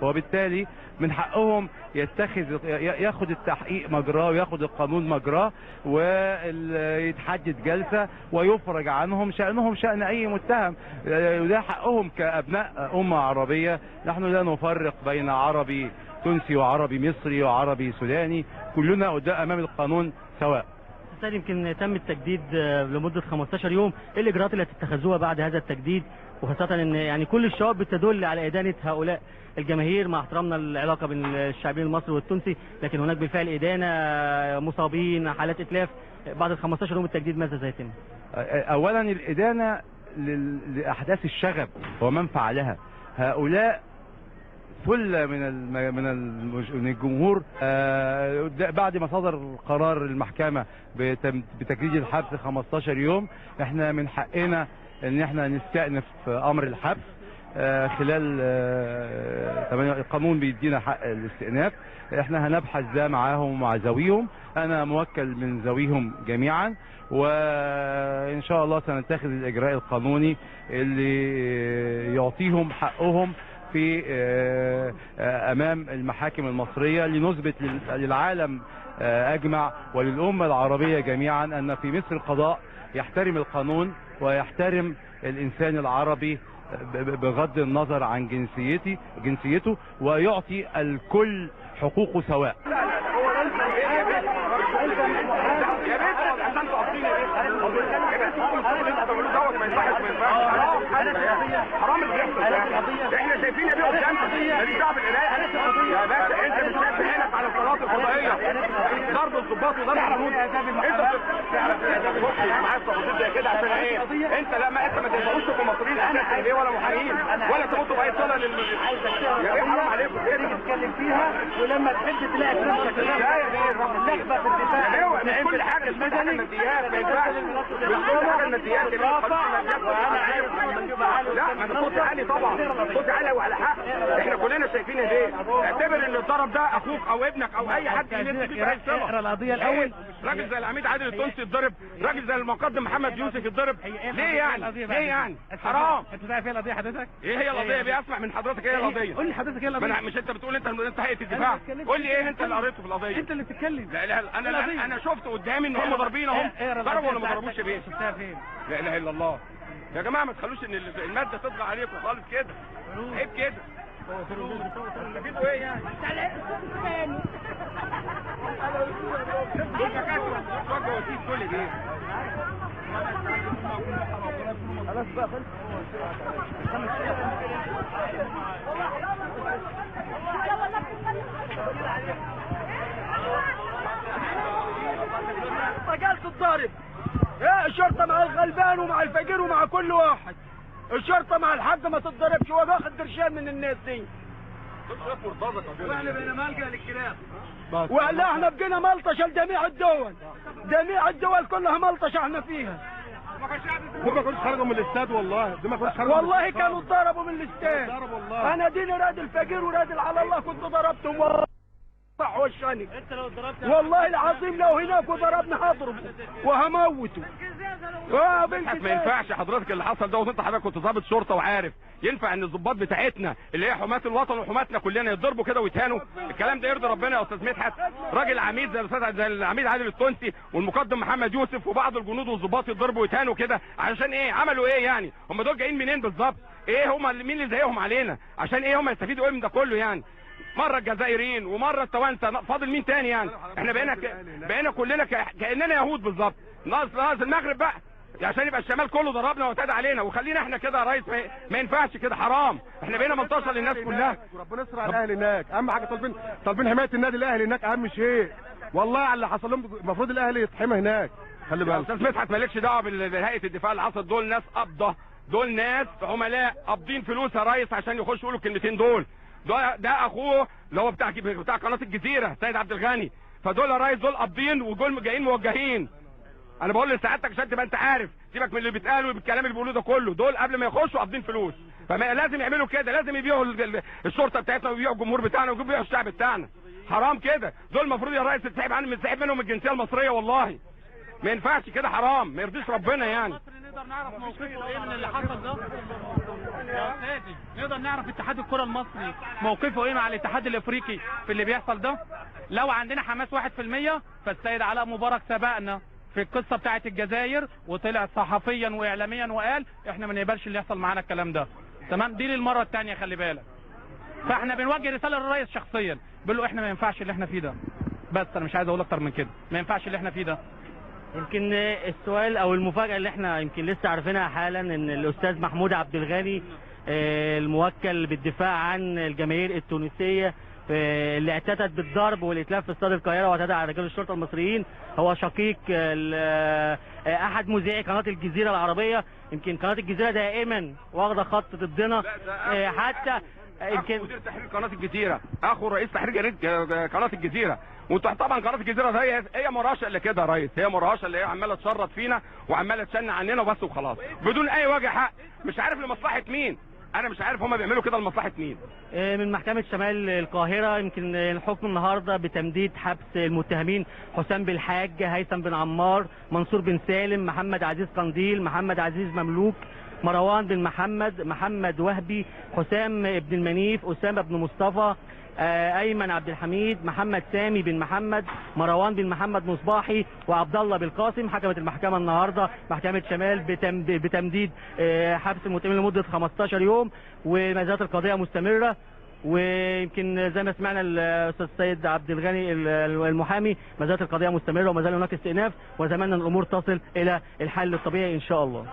وبالتالي من حقهم ياخد التحقيق مجراه وياخد القانون مجراه ويتحدد جلسة ويفرج عنهم شأنهم شأن أي متهم. وده حقهم كأبناء أمة عربية. نحن لا نفرق بين عربي تونسي وعربي مصري وعربي سوداني، كلنا قدام أمام القانون سواء. يمكن تم التجديد لمدة 15 يوم، ايه الإجراءات اللي هتتخذوها بعد هذا التجديد، وخاصة ان يعني كل الشواهد بتدل على إدانة هؤلاء الجماهير مع احترامنا العلاقة بين الشعبين المصري والتونسي، لكن هناك بالفعل إدانة، مصابين، حالات إتلاف. بعد ال 15 يوم التجديد ماذا سيتم؟ أولا الإدانة لأحداث الشغب ومن فعلها. هؤلاء كل من الجمهور بعد ما صدر قرار المحكمة بتجديد الحبس 15 يوم، احنا من حقنا ان احنا نستأنف امر الحبس خلال القانون بيدينا حق الاستئناف. احنا هنبحث ده معاهم ومع ذويهم، انا موكل من ذويهم جميعا، وان شاء الله سنتخذ الاجراء القانوني اللي يعطيهم حقهم في امام المحاكم المصرية، لنثبت للعالم اجمع وللامة العربية جميعا ان في مصر القضاء يحترم القانون ويحترم الانسان العربي بغض النظر عن جنسيته ويعطي الكل حقوقه سواء. حرام اللي بيحصل ده. احنا شايفين يا بيه قدامنا ماليش دعوه بالقرايه يا باشا. انت مش شايف عينك على القنوات الفضائيه ضرب الضباط وضرب الحدود. انت بص معايا التفاصيل زي كده عشان ايه؟ انت لما انت ما تبقوش تبقوا مصريين اساسا ليه ولا محامين ولا تموتوا باي صله يا بيه حرام عليكم كده تتكلم فيها، ولما تحب تلاقي نفسك لا يا بيه النخبه في الدفاع مش كل حاجه اسمها الماديات ما ينفعش. مش كل حاجه الماديات اللي لا ما ده صوت عالي طبعا، صوت عالي وعلى حق. احنا كلنا شايفين ايه؟ اعتبر ان الضرب ده اخوك او ابنك او اي حد يلف فيك باي صله. اقرا القضيه الاول. راجل زي العميد عادل التونسي يتضرب، راجل زي المقدم محمد يوسف يتضرب. ليه يعني؟ ليه يعني؟ حرام. انت تعرف ايه القضيه حضرتك؟ ايه هي القضيه؟ بيسمع من حضرتك ايه القضيه؟ قول لي حضرتك ايه القضيه؟ مش انت بتقول انت هيئه الدفاع؟ قول لي ايه انت اللي قريته في القضيه؟ انت اللي بتتكلم. لا لا انا شفت قدامي ان هم ضاربين اهم. ضربوا ولا ما ضربوش يا بيه؟ شفتها فين؟ لا اله الا الله يا جماعه، ما تخلوش ان الماده تطغى عليكم خالص كده. عيب كده. تستفيدوا ايه يعني؟ كل دي خلاص بقى مجالس الضارب. ايه الشرطه مع الغلبان ومع الفقير ومع كل واحد. الشرطه مع الحاج ما تتضربش، هو بياخد قرشين من الناس دي. واحنا بقينا ملجأ للكلاب. ولا احنا بقينا ملطشه لجميع الدول. جميع الدول كلها ملطشه احنا فيها. ما كنتش خرجوا من الاستاد والله. والله كانوا اتضربوا من الاستاد. انا ديني راد الفقير وراد على الله كنت ضربتهم صح والشني. انت لو ضربت والله العظيم لو هناك وضربنا هضربه وهموته. ما ينفعش حضرتك اللي حصل ده، وانت حضرتك كنت ضابط شرطه وعارف ينفع ان الضباط بتاعتنا اللي هي حماة الوطن وحماتنا كلنا يتضربوا كده ويتهانوا؟ الكلام ده يرضي ربنا يا استاذ مدحت؟ راجل عميد زي العميد عادل التونسي والمقدم محمد يوسف وبعض الجنود والضباط يتضربوا ويتهانوا كده عشان ايه؟ عملوا ايه يعني؟ هم دول جايين منين بالظبط؟ ايه هم مين اللي زيهم علينا؟ عشان ايه هم يستفيدوا ايه من ده كله يعني؟ مره الجزائريين ومره التوانسه، فاضل مين تاني يعني؟ احنا بقينا كلنا كاننا يهود بالظبط. ناقص المغرب بقى عشان يبقى الشمال كله ضربنا واعتدى علينا، وخلينا احنا كده يا ريس. ما ينفعش كده، حرام. احنا بقينا منتصر للناس كلها. وربنا يستر على الاهلي هناك. اهم حاجه طالبين حمايه النادي الاهلي هناك، اهم شيء والله على اللي حصل لهم. المفروض الاهلي يتحمى هناك. خلي بالك استاذ مدحت، مالكش دعوه بهيئه الدفاع اللي حصل. دول ناس قبضه، دول ناس عملاء قابضين فلوس يا ريس عشان يخشوا يقولوا الكلمتين دول. ده اخوه اللي هو بتاع قناه الجزيره سيد عبد الغني. فدول يا ريس دول قابضين ودول جايين موجهين. انا بقول لسعادتك عشان تبقى انت عارف، سيبك من اللي بيتقال والكلام اللي بيقولوه ده كله. دول قبل ما يخشوا قابضين فلوس، فلازم يعملوا كده. لازم يبيعوا الشرطه بتاعتنا ويبيعوا الجمهور بتاعنا ويبيعوا الشعب بتاعنا. حرام كده. دول المفروض يا ريس تسحب منهم الجنسيه المصريه. والله ما ينفعش كده، حرام، ما يرضيش ربنا يعني. نقدر نعرف موقفه ايه من اللي حصل ده؟ يا استاذي نقدر نعرف اتحاد الكره المصري موقفه ايه مع الاتحاد الافريقي في اللي بيحصل ده؟ لو عندنا حماس 1% فالسيد علاء مبارك سبقنا في القصه بتاعه الجزائر وطلع صحفيا واعلاميا وقال احنا ما نقبلش اللي يحصل معانا الكلام ده. تمام؟ دي للمره الثانيه خلي بالك. فاحنا بنوجه رساله للرئيس شخصيا بنقول له احنا ما ينفعش اللي احنا فيه ده. بس انا مش عايز اقول اكتر من كده، ما ينفعش اللي احنا فيه ده. يمكن السؤال او المفاجاه اللي احنا يمكن لسه عارفينها حالا ان الاستاذ محمود عبد الغني الموكل بالدفاع عن الجماهير التونسيه اللي اعتدت بالضرب والاتلاف في استاد القاهره واعتدى على رجال الشرطه المصريين هو شقيق احد مذيعي قناه الجزيره العربيه. يمكن قناه الجزيره دائما واخده خط ضدنا حتى يمكن مدير تحرير قناه الجزيره، اخو رئيس تحرير قناه الجزيره. وانت طبعا قناه الجزيره هي مراشة اللي كده يا ريس، هي مراشة اللي هي عماله تشرط فينا وعماله تشن عننا وبس وخلاص بدون اي وجه حق. مش عارف لمصلحه مين، انا مش عارف هما بيعملوا كده لمصلحه مين. من محكمة شمال القاهرة يمكن الحكم النهاردة بتمديد حبس المتهمين حسام بالحاج، هيثم بن عمار، منصور بن سالم، محمد عزيز قنديل، محمد عزيز مملوك، مروان بن محمد، محمد وهبي، حسام بن المنيف، أسامة بن مصطفى، أيمن عبد الحميد، محمد سامي بن محمد، مروان بن محمد مصباحي، وعبد الله بالقاسم. حكمت المحكمة النهاردة محكمة شمال بتمديد حبس المتهمين لمدة 15 يوم وما زالت القضية مستمرة. ويمكن زي ما سمعنا الاستاذ السيد عبد الغني المحامي ما زالت القضية مستمرة وما زال هناك استئناف وزماننا الأمور تصل إلى الحل الطبيعي إن شاء الله.